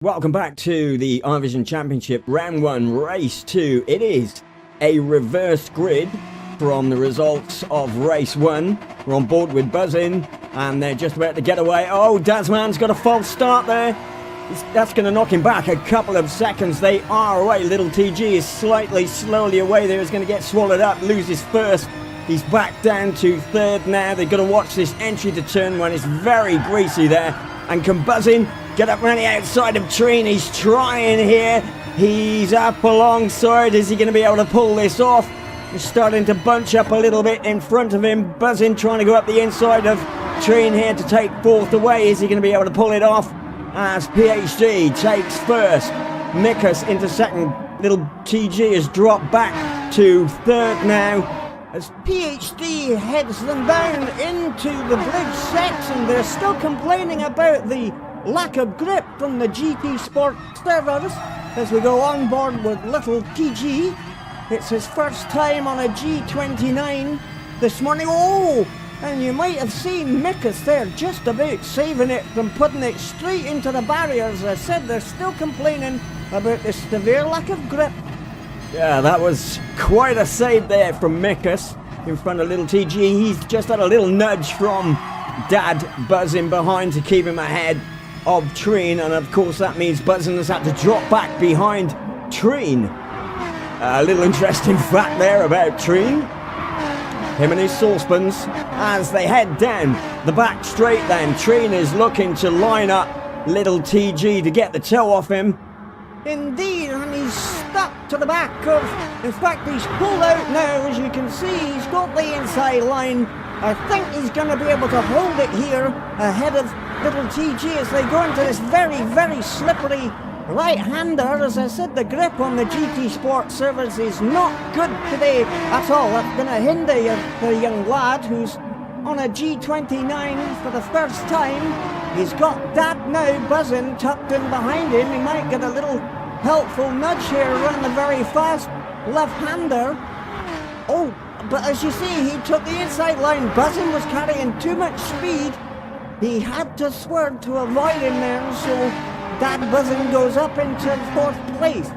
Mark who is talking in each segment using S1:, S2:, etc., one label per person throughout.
S1: Welcome back to the iVision Championship Round 1 Race 2. It is a reverse grid from the results of Race 1. We're on board with Buzzin and they're just about to get away. Oh, Dazman's got a false start there. That's going to knock him back a couple of seconds. They are away. Little TG is slightly slowly away there. He's going to get swallowed up, loses first. He's back down to third now. They've got to watch this entry to turn one. It's very greasy there. And can Buzzin get up around the outside of Treen? He's trying here. He's up alongside. Is he going to be able to pull this off? He's starting to bunch up a little bit in front of him. Buzzin trying to go up the inside of Treen here to take fourth away. Is he going to be able to pull it off? As PhD takes first. Mikus into second. Little TG has dropped back to third now. As PhD heads them down into the bridge section, they're still complaining about the lack of grip from the GT Sport servers as we go on board with little TG. It's his first time on a G29 this morning. Oh, and you might have seen Mikus there just about saving it from putting it straight into the barriers. As I said, they're still complaining about the severe lack of grip. Yeah, that was quite a save there from Mikus in front of little TG. He's just had a little nudge from Dad Buzzin behind to keep him ahead of Treen, and of course that means Buzzin has had to drop back behind Treen. A little interesting fact there about Treen. Him and his saucepans as they head down the back straight then. Treen is looking to line up little TG to get the toe off him.
S2: Indeed, and he's stuck to the back of... In fact, he's pulled out now, as you can see. He's got the inside line. I think he's going to be able to hold it here ahead of little TG as they go into this very, very slippery right-hander. As I said, the grip on the GT Sport servers is not good today at all. That's going to hinder the young lad who's on a G29 for the first time. He's got Dad now buzzing, tucked in behind him. He might get a little helpful nudge here around the very fast left-hander. Oh, but as you see, he took the inside line. Buzzin was carrying too much speed. He had to swerve to avoid him there, so Dad Buzzin goes up into fourth place.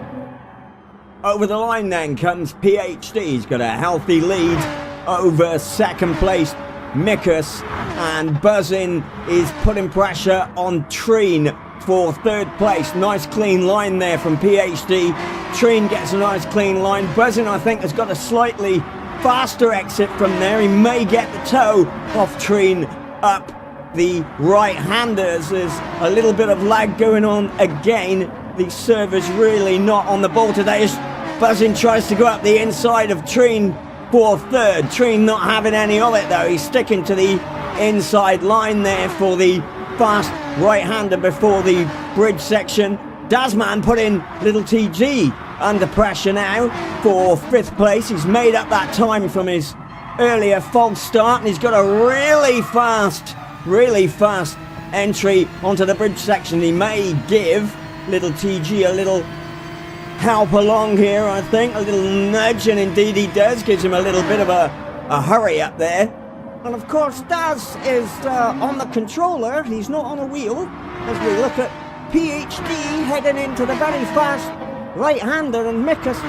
S1: Over the line then comes PhD. He's got a healthy lead over second place Mikus, and Buzzin is putting pressure on Treen for third place. Nice clean line there from PhD. Treen gets a nice clean line. Buzzin, I think, has got a slightly faster exit from there. He may get the toe off Treen up the right-handers. There's a little bit of lag going on again. The server's really not on the ball today as Buzzin tries to go up the inside of Treen for third. Treen not having any of it though. He's sticking to the inside line there for the fast right-hander before the bridge section. Dazman putting little TG under pressure now for fifth place. He's made up that time from his earlier false start, and he's got a really fast entry onto the bridge section. He may give little TG a little help along here, I think, a little nudge, and indeed he does. Gives him a little bit of a hurry up there.
S2: And of course Daz is on the controller. He's not on a wheel as we look at PhD heading into the very fast right-hander, and Mikus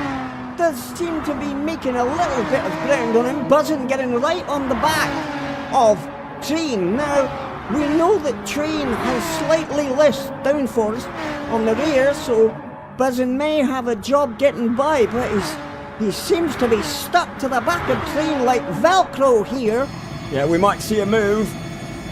S2: does seem to be making a little bit of ground on him. Buzzin getting right on the back of Treen. Now we know that Treen has slightly less downforce on the rear, so Buzzin may have a job getting by, but he seems to be stuck to the back of Treen like Velcro here.
S1: Yeah, we might see a move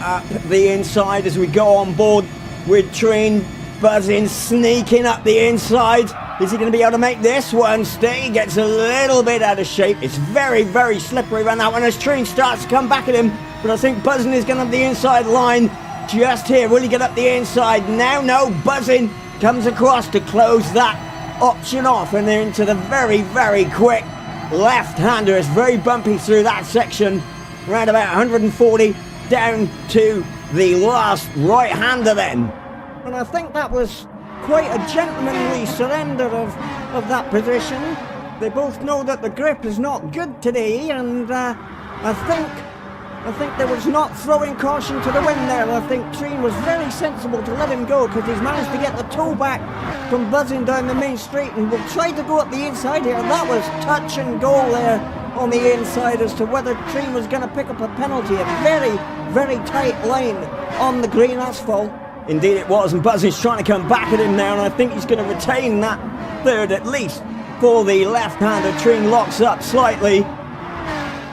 S1: up the inside as we go on board with Treen. Buzzin sneaking up the inside. Is he going to be able to make this one stay? He gets a little bit out of shape. It's very, very slippery around that one as Treen starts to come back at him. But I think Buzzin is going to have the inside line just here. Will he get up the inside now? No, Buzzin comes across to close that option off, and they're into the very, very quick left-hander. It's very bumpy through that section, around about 140 down to the last right-hander then.
S2: And I think that was quite a gentlemanly surrender of that position. They both know that the grip is not good today, and I think I think there was not throwing caution to the wind there. I think Treen was very sensible to let him go because he's managed to get the toe back from buzzing down the main straight, and will try to go up the inside here. That was touch and go there on the inside as to whether Treen was going to pick up a penalty. A very, very tight line on the green asphalt.
S1: Indeed it was, and Buzzing's trying to come back at him now, and I think he's going to retain that third at least for the left-hander. Treen locks up slightly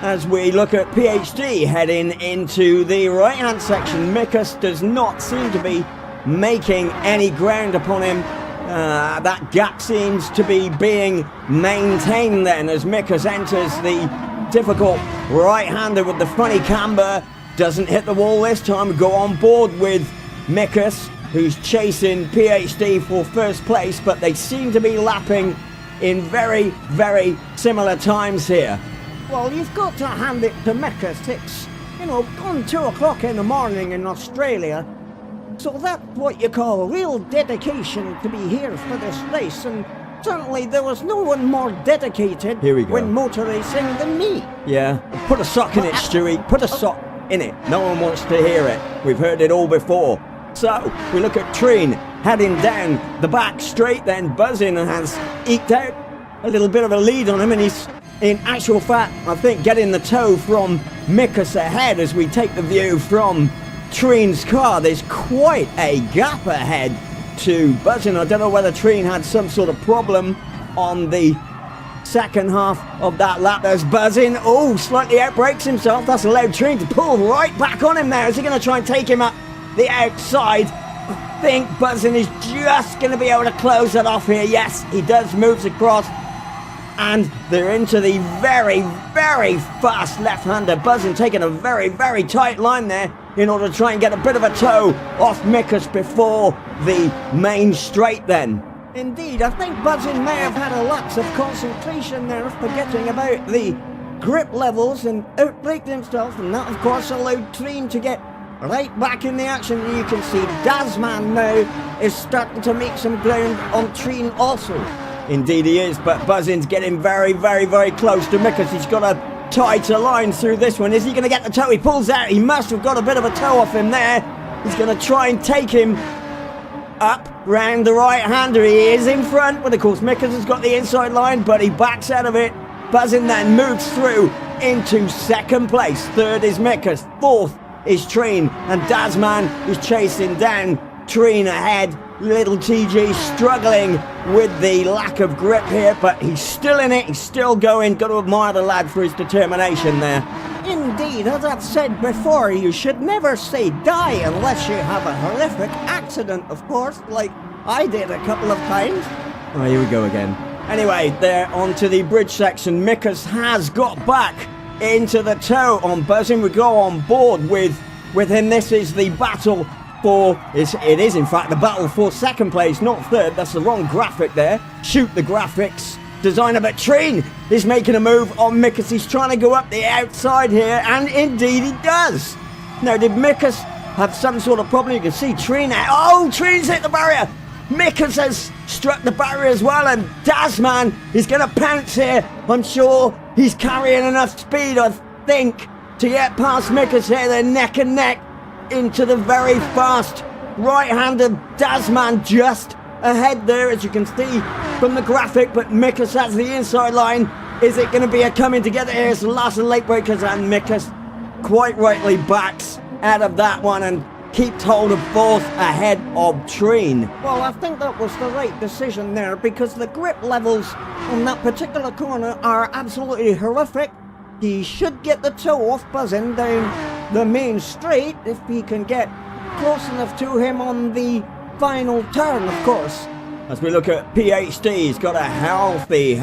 S1: as we look at PhD heading into the right-hand section. Mikus does not seem to be making any ground upon him. That gap seems to be being maintained then as Mikus enters the difficult right-hander with the funny camber. Doesn't hit the wall this time. Go on board with Mikus, who's chasing PhD for first place, but they seem to be lapping in very, very similar times here.
S2: Well, you've got to hand it to Mikus. It's, gone 2 o'clock in the morning in Australia. So that's what you call real dedication to be here for this race. And certainly there was no one more dedicated
S1: Here we go.
S2: when motor racing than me.
S1: Yeah, put a sock in it, Stewie. Put a sock in it. No one wants to hear it. We've heard it all before. So, we look at Treen heading down the back straight, then Buzzing has eked out a little bit of a lead on him, and he's, in actual fact, I think, getting the toe from Mikus ahead as we take the view from Treen's car. There's quite a gap ahead to Buzzing. I don't know whether Treen had some sort of problem on the second half of that lap. There's Buzzing. Oh, slightly outbrakes himself. That's allowed Treen to pull right back on him now. Is he going to try and take him up the outside? I think Buzzing is just going to be able to close it off here. Yes, he does, moves across, and they're into the very, very fast left-hander. Buzzing taking a very, very tight line there in order to try and get a bit of a toe off Mikus before the main straight then.
S2: Indeed, I think Buzzing may have had a lapse of concentration there, forgetting about the grip levels, and outbraked himself, and that of course allowed Treen to get right back in the action. And you can see Dazman now is starting to make some ground on Treen also.
S1: Indeed he is, but Buzzing's getting very, very, very close to Mikus. He's got a tighter line through this one. Is he going to get the toe? He pulls out. He must have got a bit of a toe off him there. He's going to try and take him up round the right-hander. He is in front, but of course Mikus has got the inside line, but he backs out of it. Buzzing then moves through into second place. Third is Mikus. Fourth is Treen, and Dazman is chasing down Treen ahead. Little TG struggling with the lack of grip here, but he's still in it, he's still going. Got to admire the lad for his determination there.
S2: Indeed, as I've said before, you should never say die unless you have a horrific accident, of course, like I did a couple of times.
S1: Oh, here we go again. Anyway, they're onto the bridge section. Mikus has got back into the toe on Buzzing. We go on board with him. This is the battle for, it is in fact the battle for second place, not third. That's the wrong graphic there. Shoot the graphics designer, but Treen is making a move on Mikus. He's trying to go up the outside here, and indeed he does. Now, did Mikus have some sort of problem? You can see Treen out. Oh, Treen's hit the barrier. Mikus has struck the barrier as well, and Dazman is going to pounce here. I'm sure he's carrying enough speed, I think, to get past Mikus here. They're neck and neck into the very fast right-hander. Dazman just ahead there, as you can see from the graphic, but Mikus has the inside line. Is it going to be a coming together here? It's the last of the late breakers, and Mikus quite rightly backs out of that one and keeps hold of fourth ahead of Treen.
S2: Well, I think that was the right decision there, because the grip levels on that particular corner are absolutely horrific. He should get the toe off Buzzing down the main straight if he can get close enough to him on the final turn, of course.
S1: As we look at PhD, he's got a healthy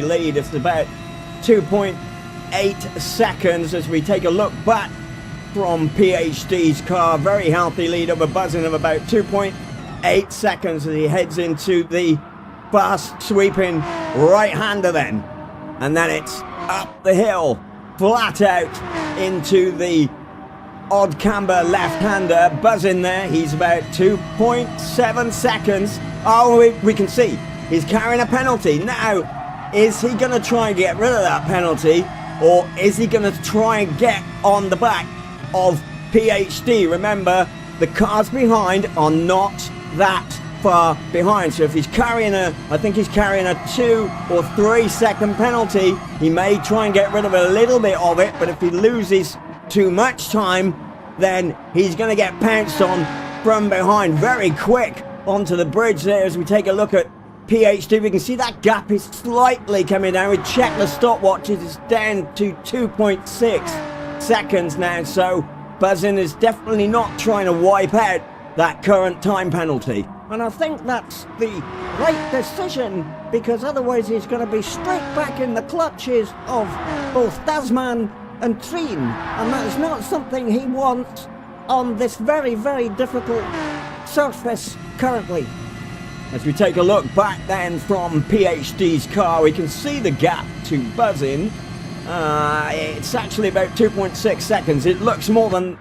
S1: lead. It's about 2.8 seconds as we take a look back from PhD's car. Very healthy lead over Buzzing of about 2.8 seconds as he heads into the fast sweeping right-hander then. And then it's up the hill, flat out into the odd camber left-hander. Buzzing there, he's about 2.7 seconds. Oh, we can see he's carrying a penalty. Now, is he going to try and get rid of that penalty? or is he going to try and get on the back of PhD? Remember, the cars behind are not that far behind, so if he's carrying I think he's carrying a 2 or 3 second penalty, he may try and get rid of a little bit of it, but if he loses too much time, then he's going to get pounced on from behind. Very quick onto the bridge there as we take a look at PhD. We can see that gap is slightly coming down. We check the stopwatches, it's down to 2.6 seconds now, so Buzzin is definitely not trying to wipe out that current time penalty.
S2: And I think that's the right decision, because otherwise he's going to be straight back in the clutches of both Dasman and Treen, and that is not something he wants on this very, very difficult surface currently.
S1: As we take a look back then from PhD's car, we can see the gap to Buzzin. It's actually about 2.6 seconds. It looks more than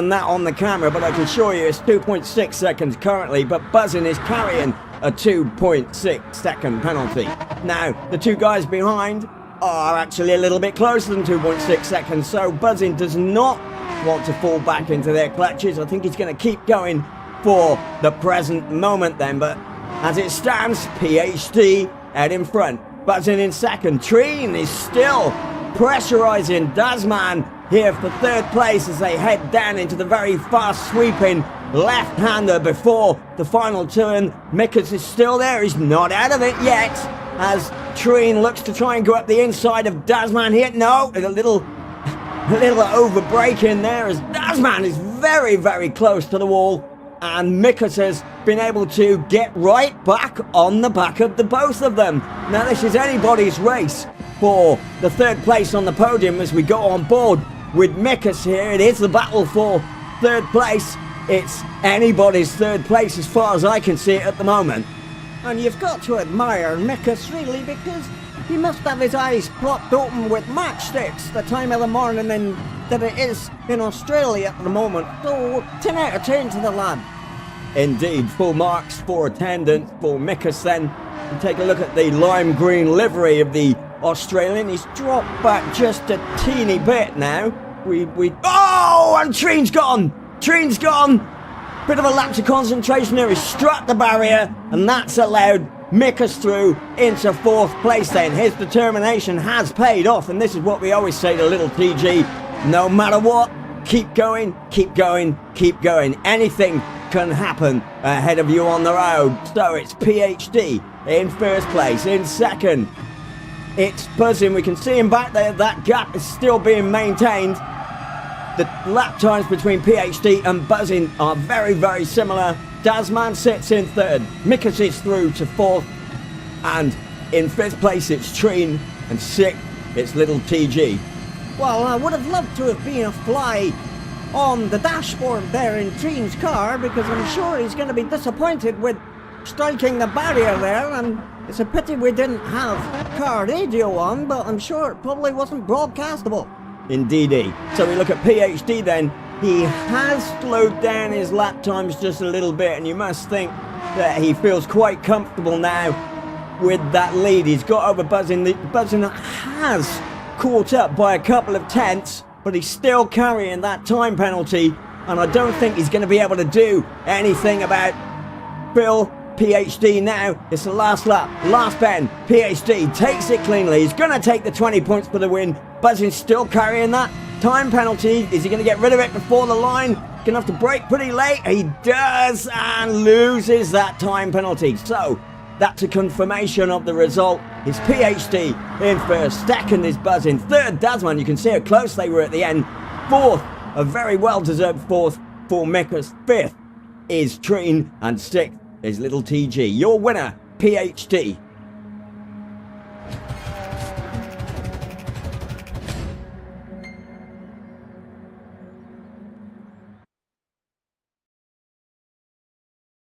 S1: that on the camera, but I can assure you it's 2.6 seconds currently, but Buzzin is carrying a 2.6 second penalty. Now, the two guys behind are actually a little bit closer than 2.6 seconds, so Buzzin does not want to fall back into their clutches. I think he's going to keep going for the present moment then, but as it stands, PhD out in front, Buzzin in second. Treen is still pressurising Dasman here for third place as they head down into the very fast sweeping left-hander before the final turn. Mickers is still there, he's not out of it yet, as Treen looks to try and go up the inside of Dasman here. No, a little over break in there as Dasman is very, very close to the wall, and Mickers has been able to get right back on the back of the both of them. Now this is anybody's race for the third place on the podium as we go on board with Mickers here. It is the battle for third place. It's anybody's third place as far as I can see it at the moment.
S2: And you've got to admire Mickers really, because he must have his eyes propped open with matchsticks the time of the morning that it is in Australia at the moment. So 10 out of 10 to the lad.
S1: Indeed, full marks for attendance for Mickers then. We take a look at the lime green livery of the Australian. He's dropped back just a teeny bit now. Oh, and Treen's gone! Treen's gone! Bit of a lapse of concentration there. He struck the barrier, and that's allowed Mickers through into fourth place then. His determination has paid off, and this is what we always say to little TG. No matter what, keep going, keep going, keep going. Anything can happen ahead of you on the road. So it's PhD in first place. In second, it's Buzzin. We can see him back there. That gap is still being maintained. The lap times between PhD and Buzzin are very, very similar. Dasman sits in third. Mickers is through to fourth. And in fifth place, it's Treen. And sixth, it's little TG.
S2: Well, I would have loved to have been a fly on the dashboard there in Treen's car, because I'm sure he's going to be disappointed with striking the barrier there, and it's a pity we didn't have car radio on, but I'm sure it probably wasn't broadcastable.
S1: Indeedy. So we look at PhD then. He has slowed down his lap times just a little bit, and you must think that he feels quite comfortable now with that lead. He's got over Buzzin. Buzzin has caught up by a couple of tenths, but he's still carrying that time penalty, and I don't think he's going to be able to do anything about Phil. PhD now, it's the last lap, last bend. PhD takes it cleanly. He's going to take the 20 points for the win. Buzzin's still carrying that time penalty. Is he going to get rid of it before the line? Going to have to brake pretty late. He does, and loses that time penalty. So that's a confirmation of the result. It's PhD in first. Second is Buzzin. Third, Dasman. You can see how close they were at the end. Fourth, a very well-deserved fourth for Mickers. Fifth is Treen, and sixth is little TG. Your winner, PhD.